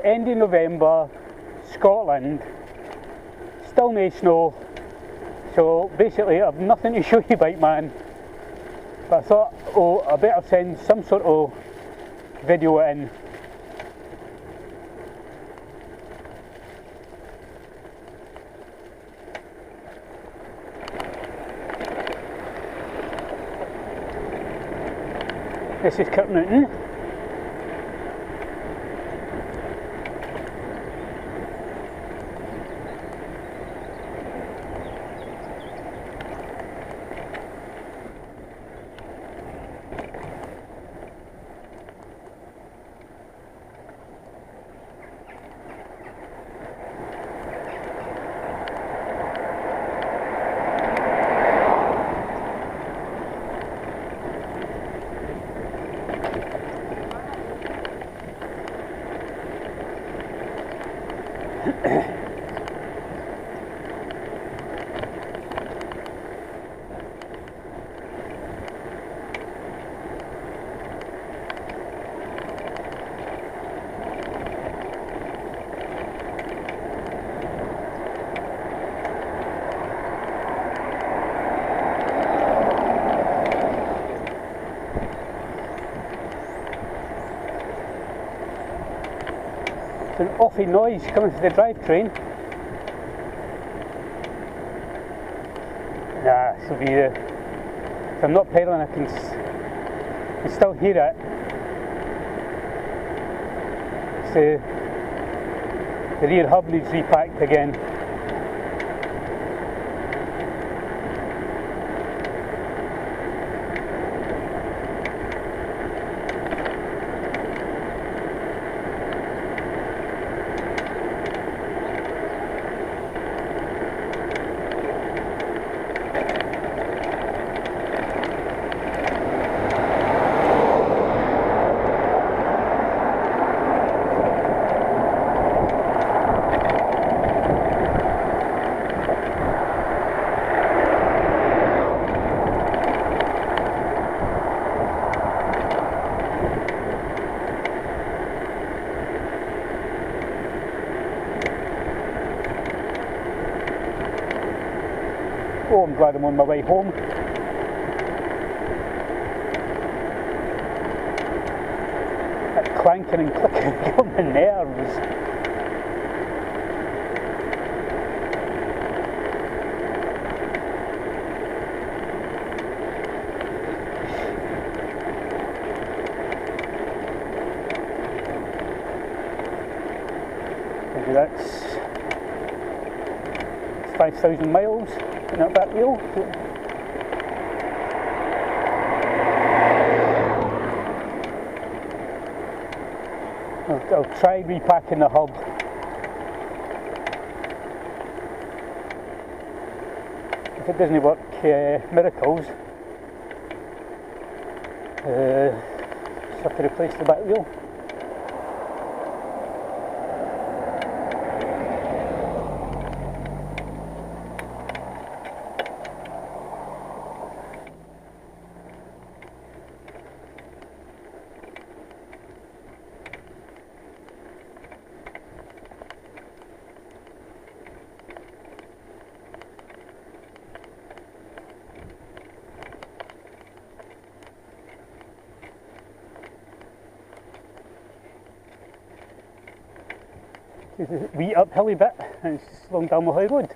end of November, Scotland, still no snow, so basically I've nothing to show you, bike man. But I thought, oh, I better send some sort of video in. This is Currie. An awful noise coming from the drivetrain. Nah, this will be the. If I'm not pedalling, I can still hear it. It's the rear hub needs repacked again. Oh, I'm glad I'm on my way home. That clanking and clicking got my nerves. Maybe that's 5,000 miles. Not that wheel. I'll try repacking the hub. If it doesn't work, miracles. Just have to replace the back wheel. There's a wee uphilly bit and it's along down the high road.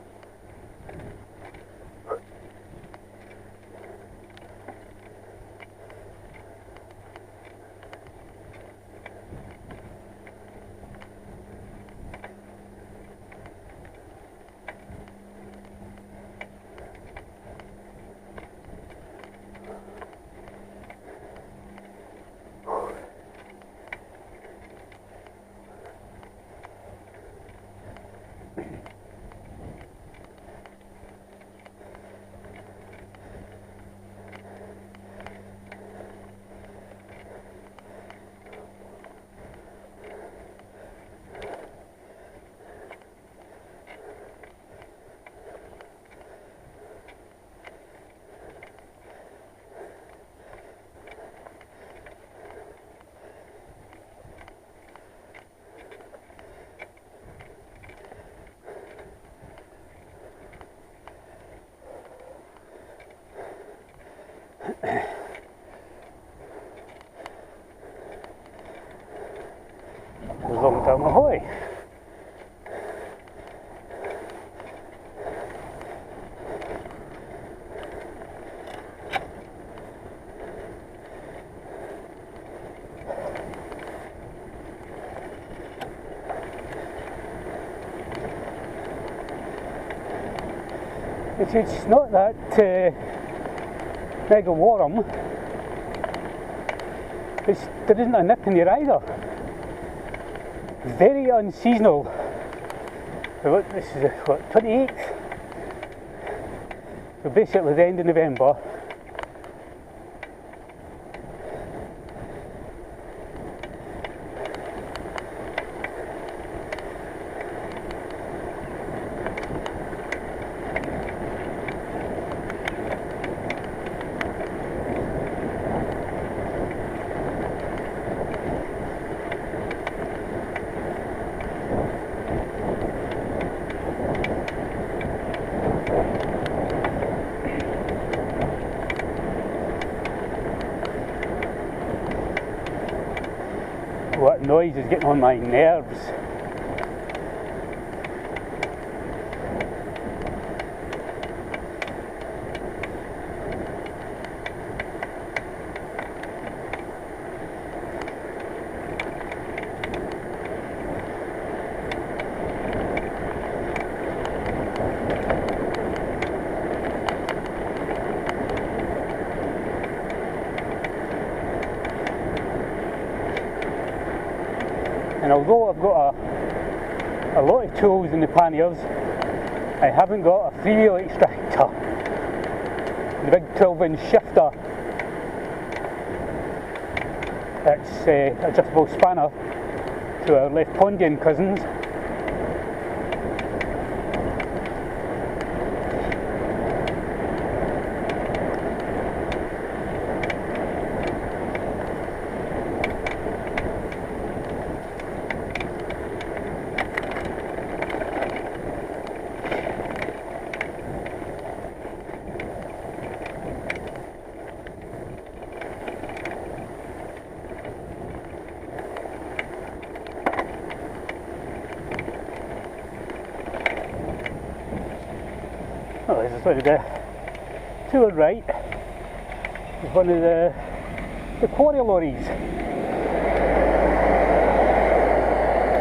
It's not that mega warm. There isn't a nip in there either. Very unseasonal. So look, this is what, 28th? So basically the end of November. What noise is getting on my nerves? And although I've got a lot of tools in the panniers, I haven't got a freewheel extractor. The big 12-inch shifter. That's adjustable spanner to our left Pondian cousins. Oh, this is one of the, to the right is one of the quarry lorries,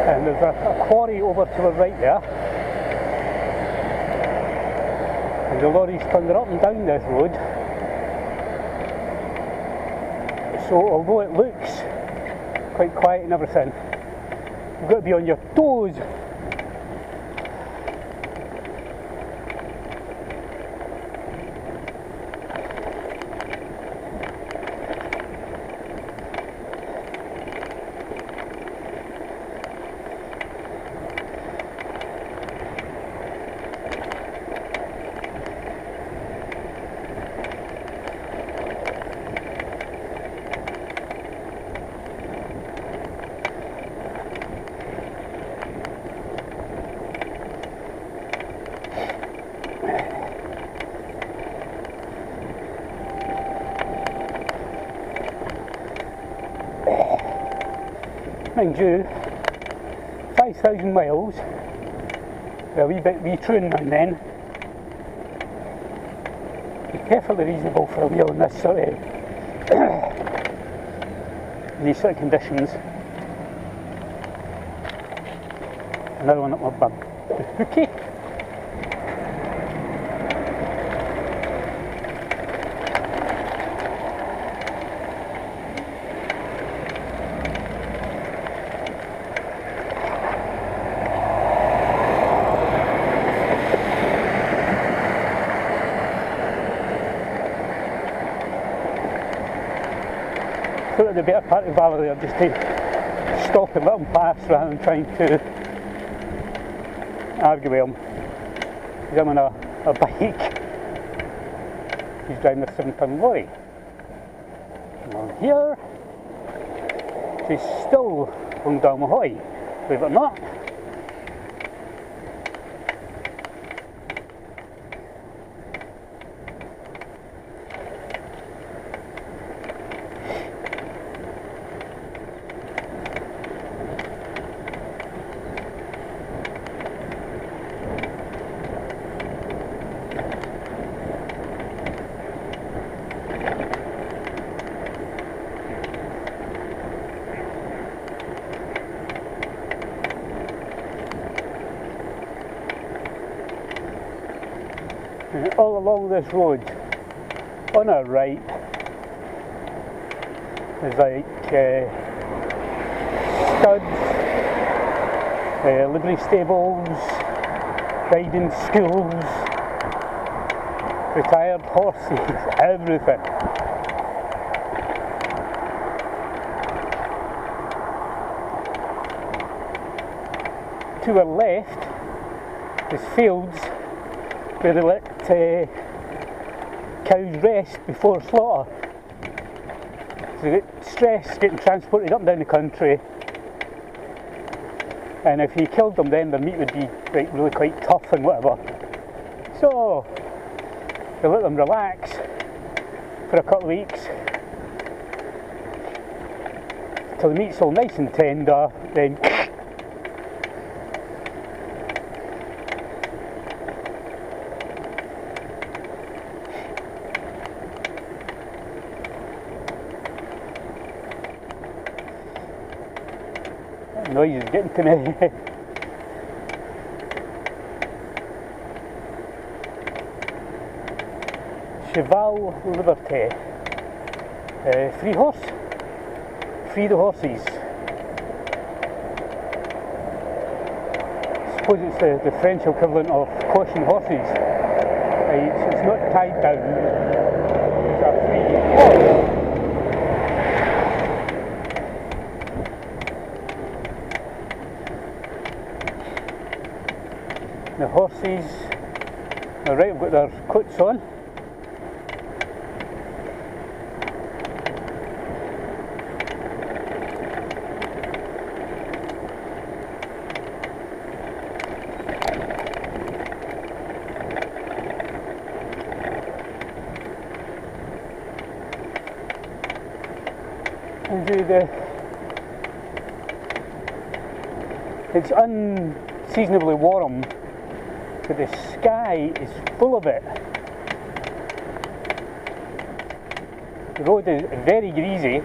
and there's a quarry over to the right there, and the lorries turn up and down this road. So although it looks quite quiet and everything, you've got to be on your toes. Mind you, 5,000 miles, a wee bit retruing now and then. It's perfectly reasonable for a wheel in this sort of these sort of conditions. Another one up my bum. Okay. So the better part of Balerno just to stop and let them pass rather than trying to argue with him. He's on a bike. He's driving a 7-ton lorry. And on here, he's still going down Mahoy, believe it or not. And all along this road, on our right, there's like studs, livery stables, riding schools, retired horses, everything. To our left is fields where they let cows rest before slaughter. So they get stressed getting transported up and down the country, and if you killed them then their meat would be like really quite tough and whatever. So they let them relax for a couple of weeks till the meat's all nice and tender, then that noise is getting to me. Cheval Liberté, free horse, free the horses. I suppose it's the French equivalent of caution horses. So it's not tied down, it's a free horse. The horses, alright, have got their coats on. It's unseasonably warm, but the sky is full of it. The road is very greasy,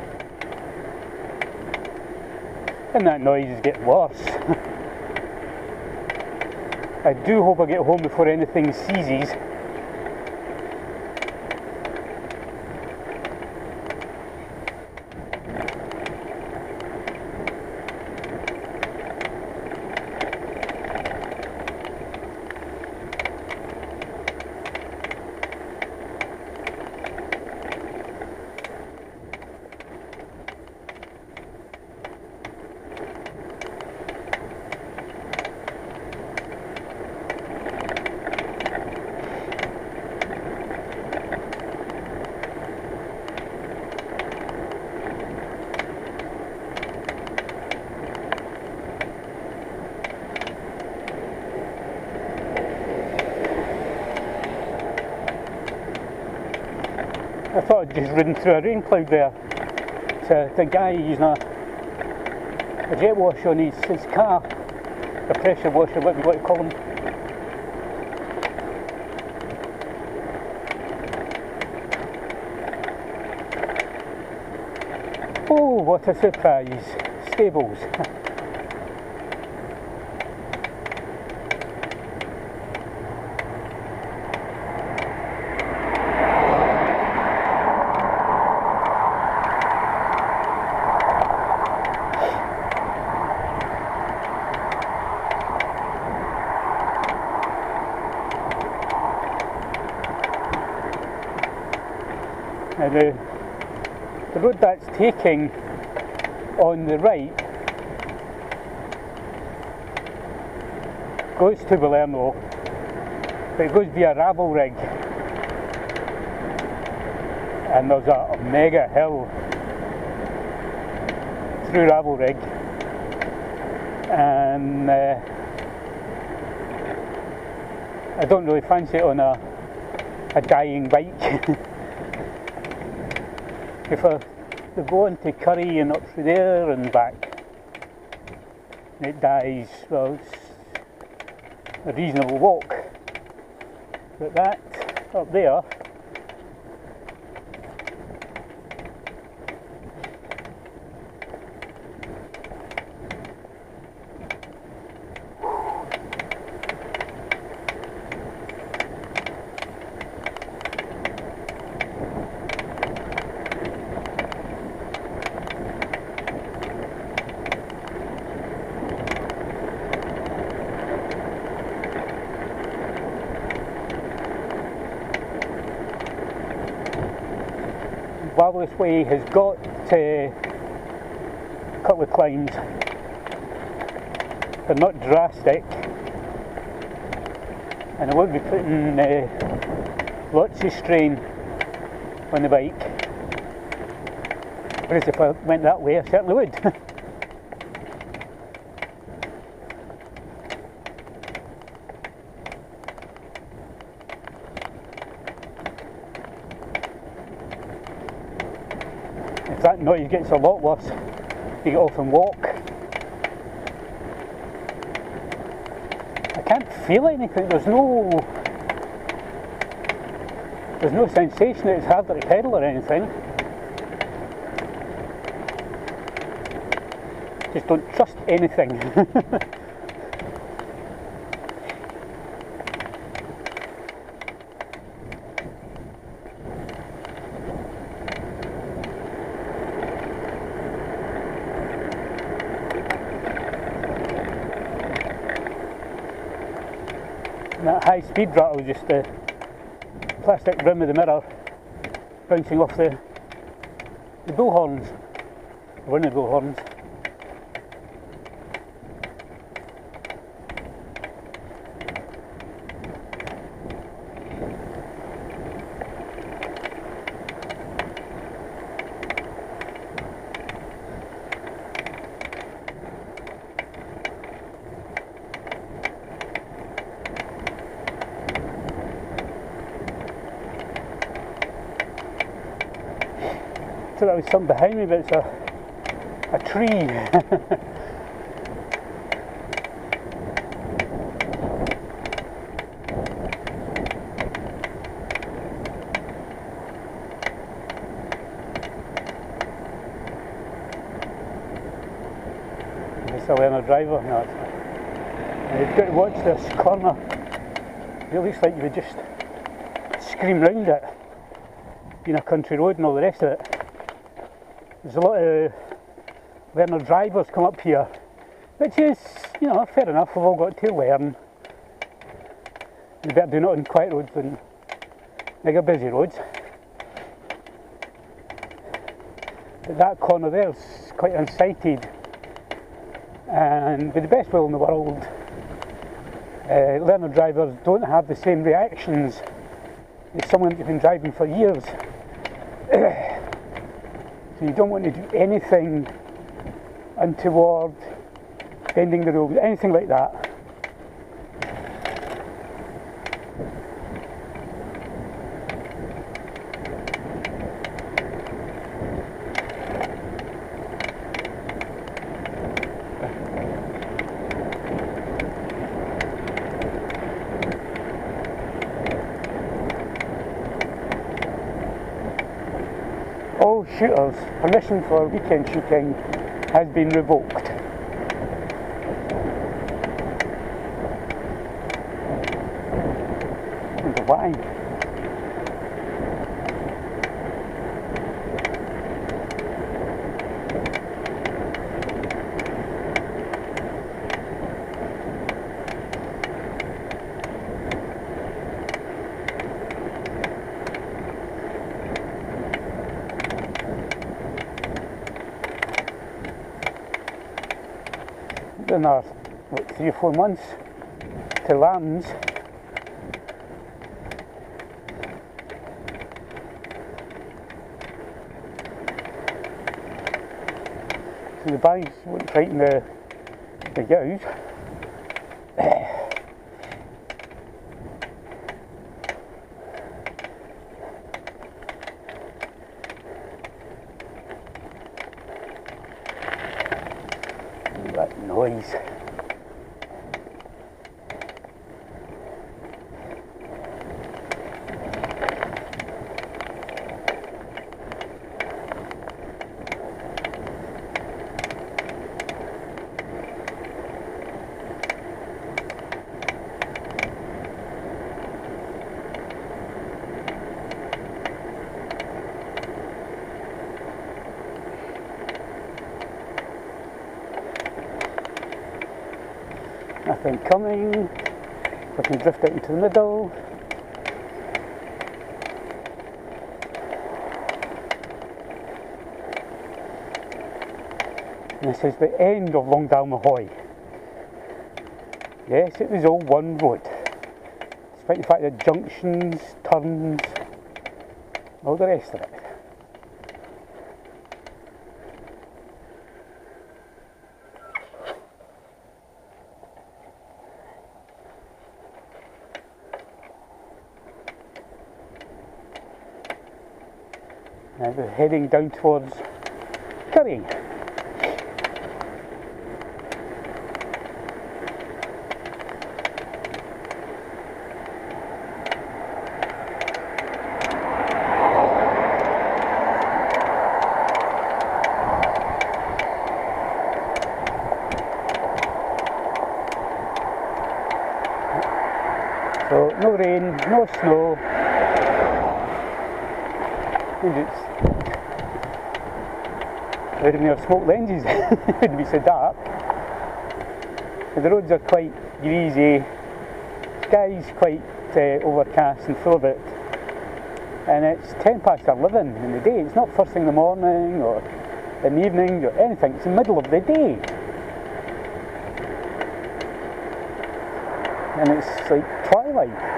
and that noise is getting worse. I do hope I get home before anything seizes. I thought I'd just ridden through a rain cloud there. So the guy using a jet wash on his car, a pressure washer, what we like to call them. Oh, what a surprise! Stables. Now the road that's taking on the right goes to Balerno, but it goes via Rabble Rig, and there's a mega hill through Rabble Rig, and I don't really fancy it on a dying bike. If I go on to Currie and up through there and back, and it dies, well, it's a reasonable walk. But that up there, Wireless Way has got a couple of climbs. They're not drastic, and I won't be putting lots of strain on the bike, whereas if I went that way I certainly would. If that noise gets a lot worse, you get off and walk. I can't feel anything, there's no sensation that it's harder to pedal or anything. Just don't trust anything. And that high speed rattle, just the plastic rim of the mirror bouncing off the bull horns, one of the bull horns. So that was something behind me, but it's a tree. Is this a learner driver? No, it's not. And you've got to watch this corner. It looks like you would just scream round it, being a country road and all the rest of it. There's a lot of learner drivers come up here, which is, you know, fair enough, we've all got to learn. You better do it on quiet roads than mega busy roads. But that corner there is quite unsighted, and with the best will in the world, learner drivers don't have the same reactions as someone who's been driving for years. So you don't want to do anything untoward, bending the road, anything like that. All shooters, permission for weekend shooting has been revoked. I wonder why. Another, what, 3 or 4 months to lambs. So the bags won't frighten the cows. That noise. Nothing coming. We can drift out into the middle. And this is the end of Long Dalmahoy. Yes, it was all one road, despite the fact that junctions, turns, all the rest of it. Now we're heading down towards Currie. So no rain, no snow, and it's out of our smoke lenses when we so dark. So the roads are quite greasy, sky's quite overcast and full of it, and it's 11 in the day. It's not first thing in the morning or in the evening or anything, it's the middle of the day. And it's like twilight.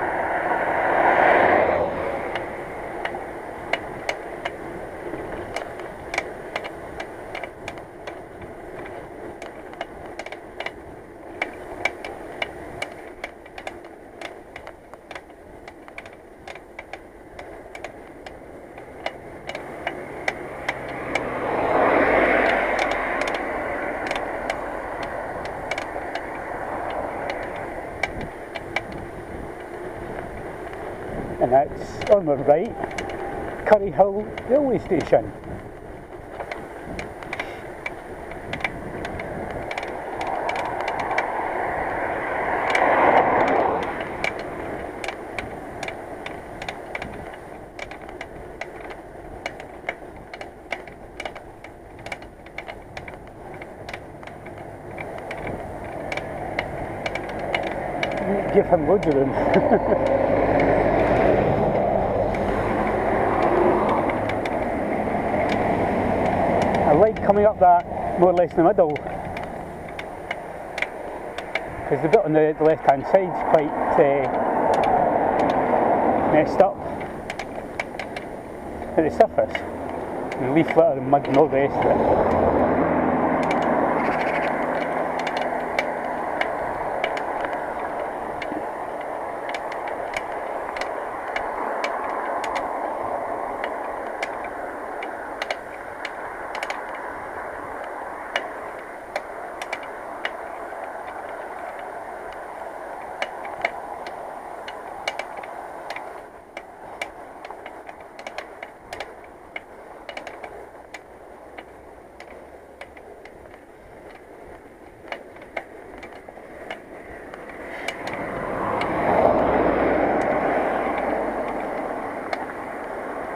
And that's on the right, Currie Hill railway station. Give him loads of them. I like coming up that more or less in the middle, because the bit on the left hand side is quite messed up at the surface, and leaf litter and mud and all the rest of it.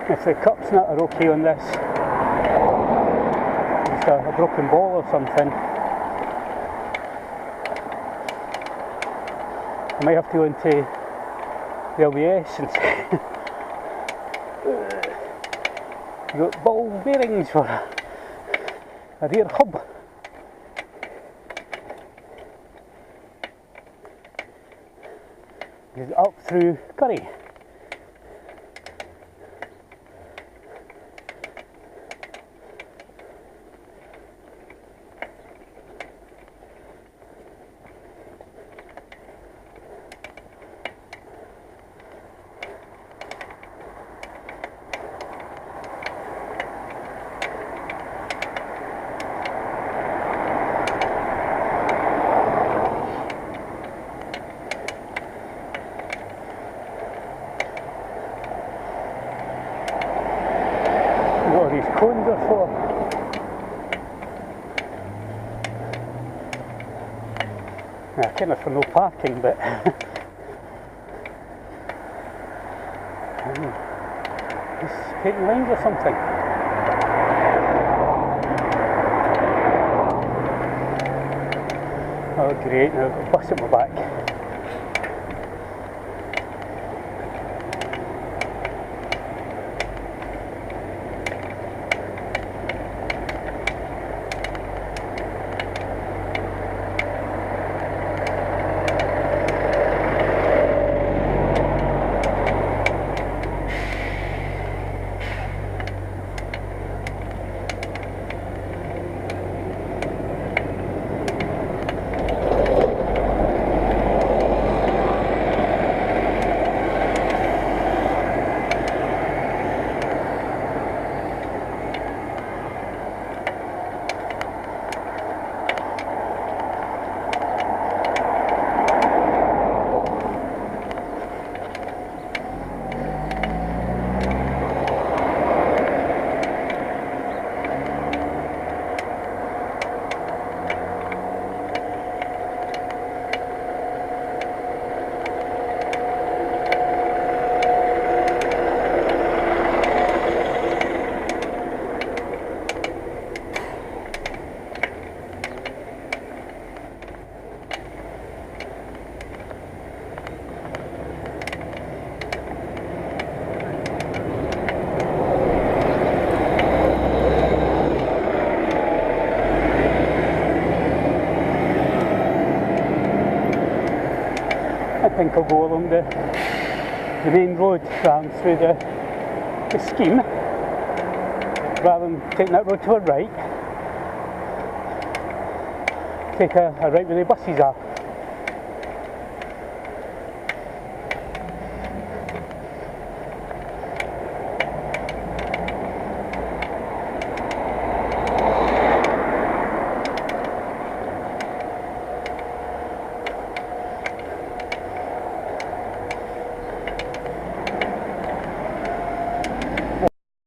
If the cups not are okay on this, just a broken ball or something, I might have to go into the LBS and say, you got ball bearings for a rear hub. Just up through Currie. What these cones are for. Now, kind of for no parking, but just painting lines or something. Oh great, now I've got a bus at my back. I think I'll go along the main road rather than through the scheme, rather than taking that road to the right. Take a right where the buses are.